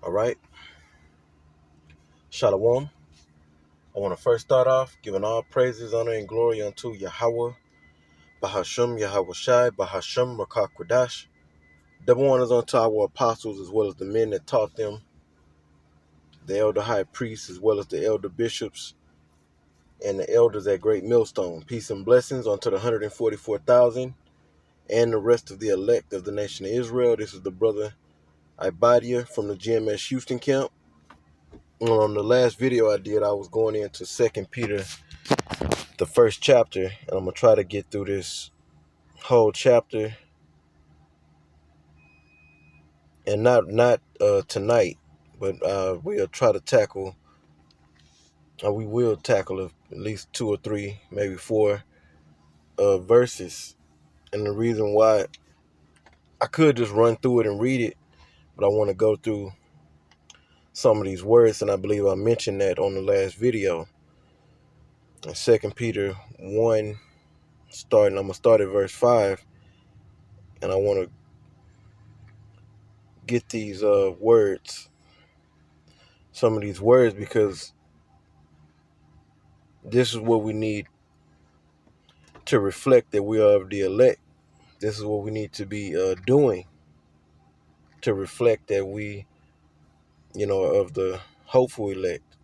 All right. Shalom. I want to first start off giving all praises, honor, and glory unto Yahweh, Bahasham, Yahweh Shai, Bahasham, Rakah Kwadash. Double honors unto our apostles as well as the men that taught them, the elder high priests as well as the elder bishops, and the elders at Great Millstone. Peace and blessings unto the 144,000 and the rest of the elect of the nation of Israel. This is the brother Ibadia from the GMS Houston camp. On the last video I did, I was going into 2 Peter, the first chapter, and I'm going to try to get through this whole chapter, and not tonight, but we'll try to tackle, we will tackle at least 2 or 3, maybe 4 verses. And the reason why, I could just run through it and read it, but I want to go through some of these words, and I believe I mentioned that on the last video. In 2 Peter 1, I'm going to start at verse 5, and I want to get these words, some of these words, because this is what we need to reflect that we are of the elect. This is what we need to be doing to reflect that we, are of the hopeful elect.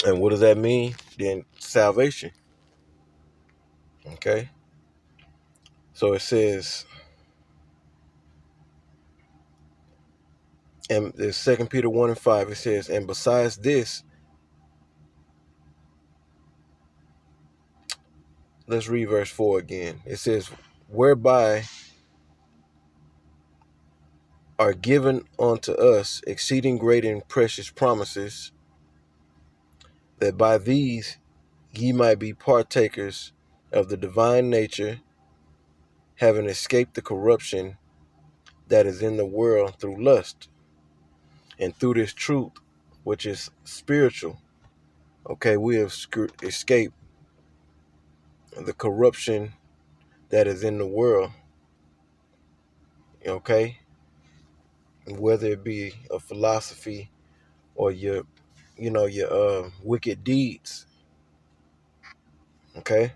And what does that mean? Then salvation. Okay. So it says, and there's 2 Peter 1 and 5, it says, and besides this, let's read verse 4 again. It says, whereby are given unto us exceeding great and precious promises, that by these ye might be partakers of the divine nature, having escaped the corruption that is in the world through lust, and through this truth, which is spiritual. Okay, we have escaped the corruption that is in the world. Okay, whether it be a philosophy or your wicked deeds. Okay,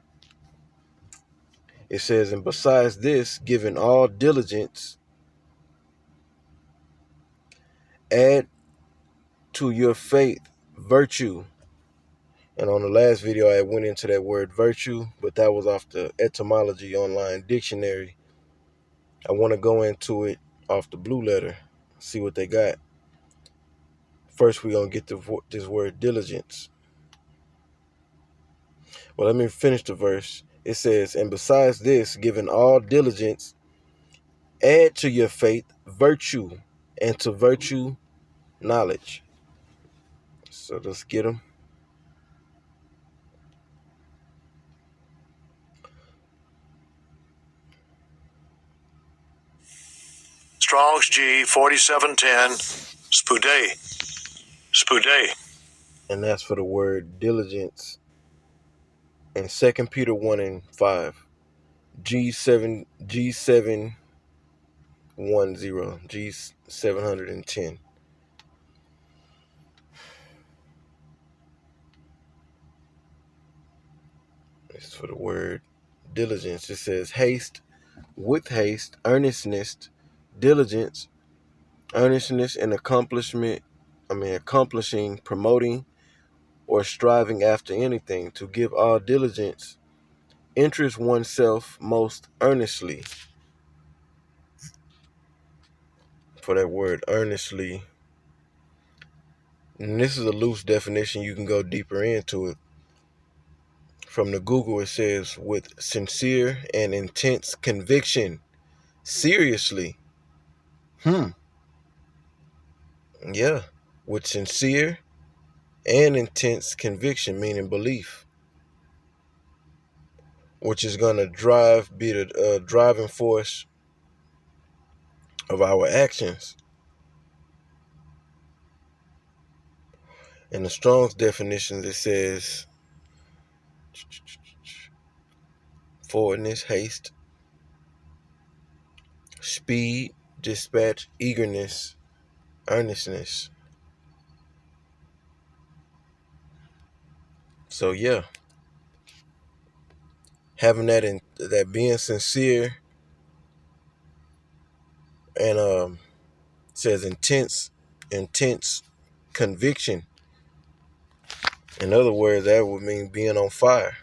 it says, and besides this, giving all diligence, add to your faith virtue. And on the last video, I went into that word virtue, but that was off the etymology online dictionary. I want to go into it off the blue letter, see what they got. First, we're going to get this word diligence. Well, let me finish the verse. It says, and besides this, giving all diligence, add to your faith virtue, and to virtue knowledge. So let's get them. Strong's G 4710 Spude. And that's for the word diligence. And 2 Peter 1 and 5. G710. G710. It's for the word diligence. It says haste, with haste, earnestness, diligence, earnestness in accomplishing, promoting, or striving after anything. To give all diligence, interest oneself most earnestly. For that word earnestly. And this is a loose definition. You can go deeper into it. From the Google, it says, with sincere and intense conviction. Seriously. Yeah. With sincere and intense conviction, meaning belief, which is going to be the driving force of our actions. In the Strong's definitions, it says forwardness, haste, speed, dispatch, eagerness, earnestness. So yeah, having that being sincere and says intense conviction. In other words, that would mean being on fire,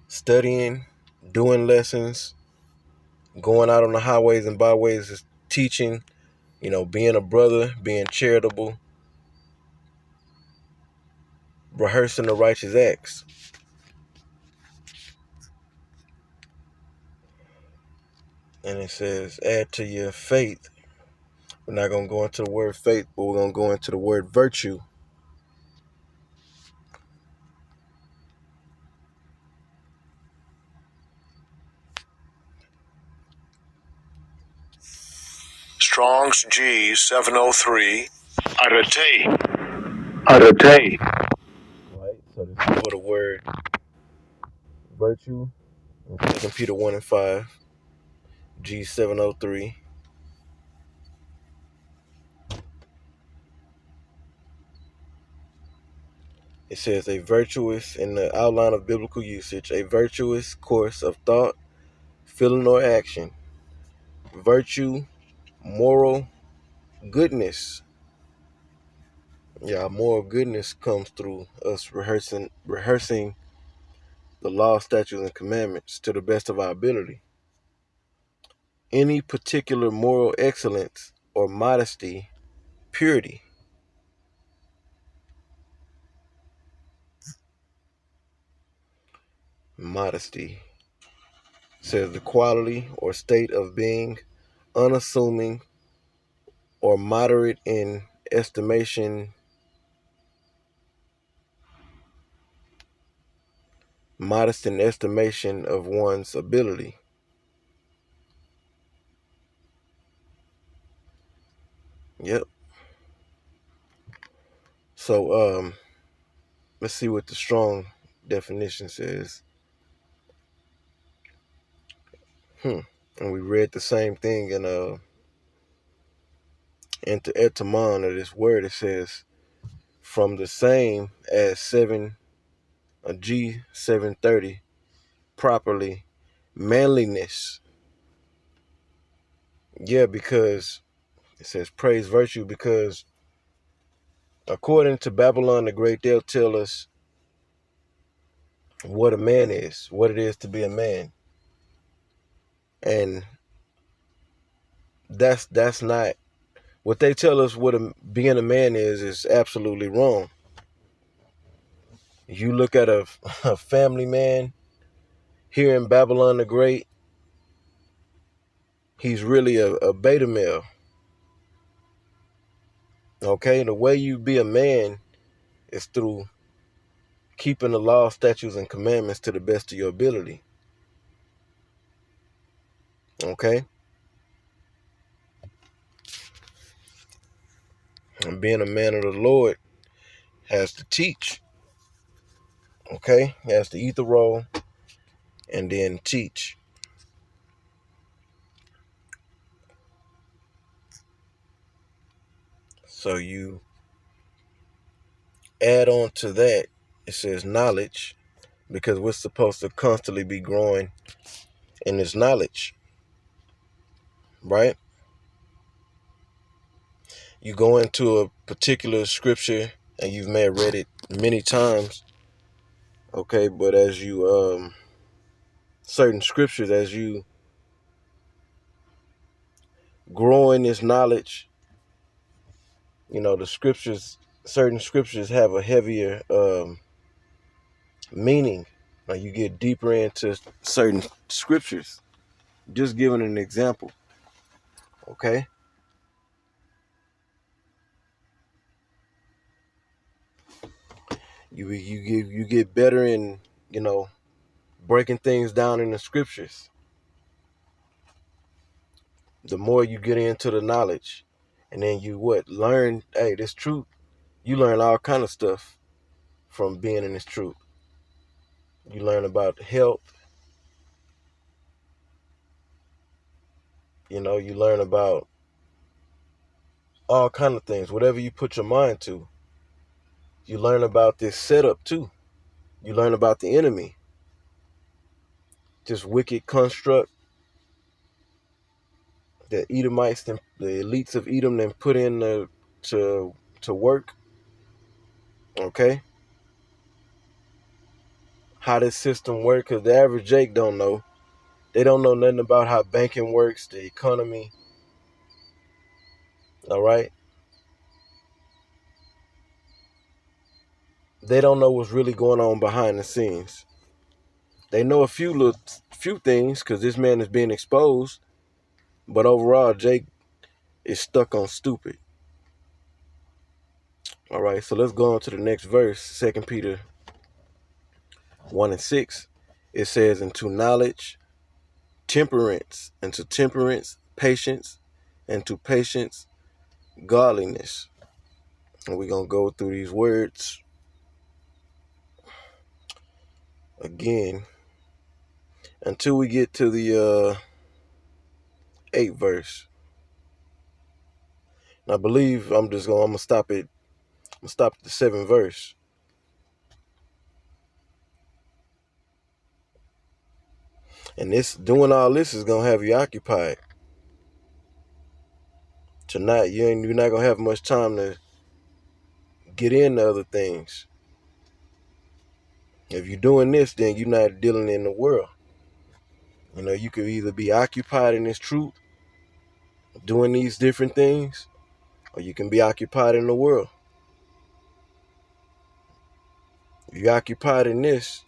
studying, doing lessons, going out on the highways and byways, teaching. Being a brother, being charitable, rehearsing the righteous acts. And it says, add to your faith. We're not going to go into the word faith, but we're going to go into the word virtue. Strong's G 703. Arete. Arete. Right? So this is for the word virtue in 2 Peter 1 and 5, G 703. It says a virtuous, in the outline of biblical usage, a virtuous course of thought, feeling, or action. Virtue, moral goodness. Yeah, moral goodness comes through us rehearsing the law, statutes, and commandments to the best of our ability. Any particular moral excellence or modesty, purity. Modesty says the quality or state of being unassuming or moderate in estimation, modest in estimation of one's ability. Yep. So let's see what the strong definition says. And we read the same thing in the etymon of this word. It says from the same as G 730, properly, manliness. Yeah, because it says praise virtue, because according to Babylon the Great, they'll tell us what a man is, what it is to be a man. And that's not what they tell us. What being a man is absolutely wrong. You look at a family man here in Babylon the Great, he's really a beta male. Okay, the way you be a man is through keeping the law, statutes, and commandments to the best of your ability. Okay, and being a man of the Lord has to teach. Okay, he has to eat the roll and then teach. So you add on to that, it says knowledge, because we're supposed to constantly be growing in this knowledge, right? You go into a particular scripture and you may have read it many times, okay, but as you certain scriptures, as you grow in this knowledge, the scriptures, certain scriptures have a heavier meaning. Like you get deeper into certain scriptures. Just giving an example, okay? You get better in breaking things down in the scriptures. The more you get into the knowledge, and then you learn. Hey, this truth. You learn all kind of stuff from being in this truth. You learn about health. You learn about all kind of things, whatever you put your mind to. You learn about this setup too. You learn about the enemy, this wicked construct that Edomites, the elites of Edom, then put in to work. Okay, how this system works, because the average Jake don't know. They don't know nothing about how banking works, the economy. All right, they don't know what's really going on behind the scenes. They know a few things because this man is being exposed, but overall, Jake is stuck on stupid. All right, so let's go on to the next verse, 2 Peter 1:6. It says, "Into knowledge, temperance, and to temperance, patience, and to patience, godliness." And we're going to go through these words again until we get to the 8th verse. And I believe I'm going to stop at the 7th verse. And doing all this is going to have you occupied. Tonight, you're not going to have much time to get into other things. If you're doing this, then you're not dealing in the world. You could either be occupied in this truth, doing these different things, or you can be occupied in the world. If you're occupied in this,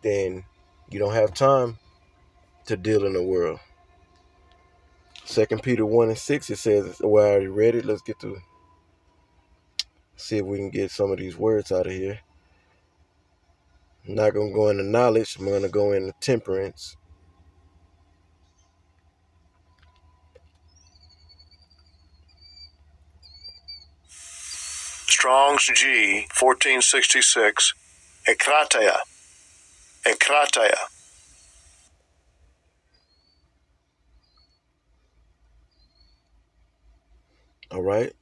then you don't have time to deal in the world. 2 Peter 1:6, it says, well, I already read it. Let's see if we can get some of these words out of here. I'm not going to go into knowledge. I'm going to go into temperance. Strong's G 1466. Ekratia. All right.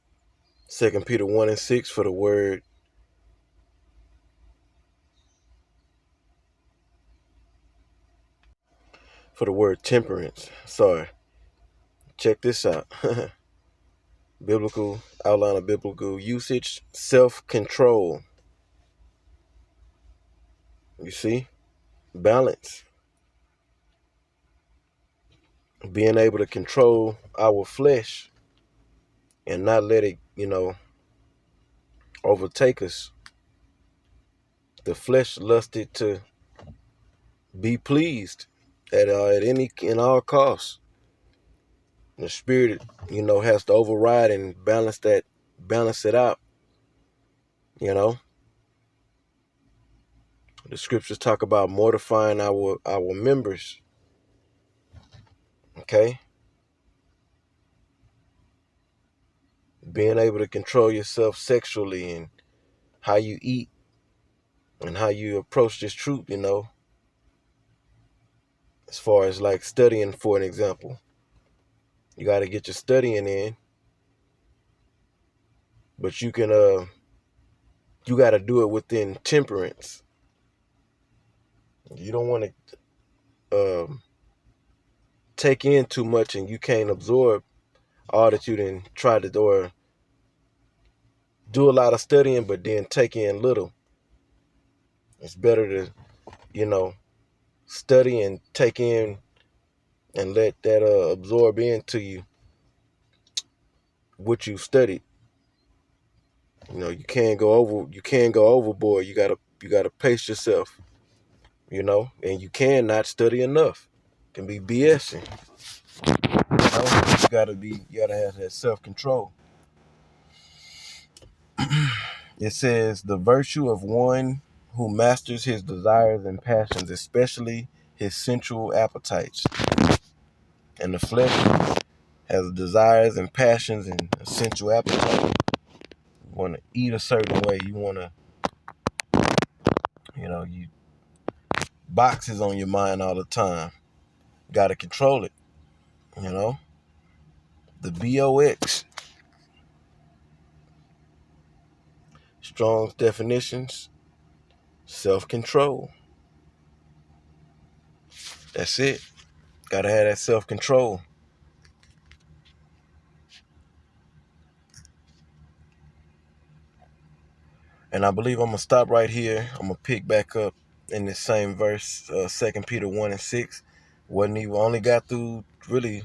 2 Peter 1:6 for the word temperance. Sorry. Check this out. Biblical outline of biblical usage, self-control. You see? Balance. Being able to control our flesh and not let it, overtake us. The flesh lusted to be pleased at in all costs. The spirit, has to override and balance it out. The scriptures talk about mortifying our members. Okay, being able to control yourself sexually and how you eat and how you approach this truth. As far as like studying, for an example, you got to get your studying in, but you got to do it within temperance. You don't want to take in too much and you can't absorb all that you didn't try to, or do a lot of studying but then take in little. It's better to, study and take in and let that absorb into you what you studied. You can't go overboard. You gotta pace yourself, and you cannot study enough. It can be BSing. You gotta have that self-control. It says the virtue of one who masters his desires and passions, especially his sensual appetites. And the flesh has desires and passions and a sensual appetite. You want to eat a certain way. You want to, you boxes on your mind all the time. Got to control it, you know. The BOX. Strong's definitions. Self-control. That's it. Gotta have that self-control. And I believe I'm going to stop right here. I'm going to pick back up in this same verse, 2 Peter 1 and 6. Wasn't even, only got through really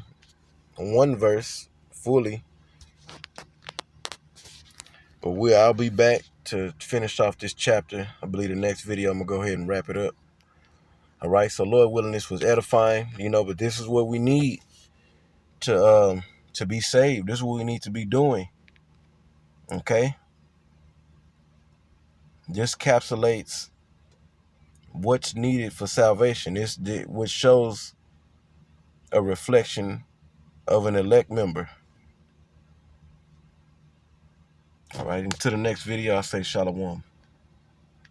one verse fully. But I'll be back to finish off this chapter. I believe the next video I'm going to go ahead and wrap it up. All right, so Lord willing, this was edifying, but this is what we need to be saved. This is what we need to be doing. Okay? This encapsulates what's needed for salvation. Which shows a reflection of an elect member. All right, until the next video, I'll say shalom.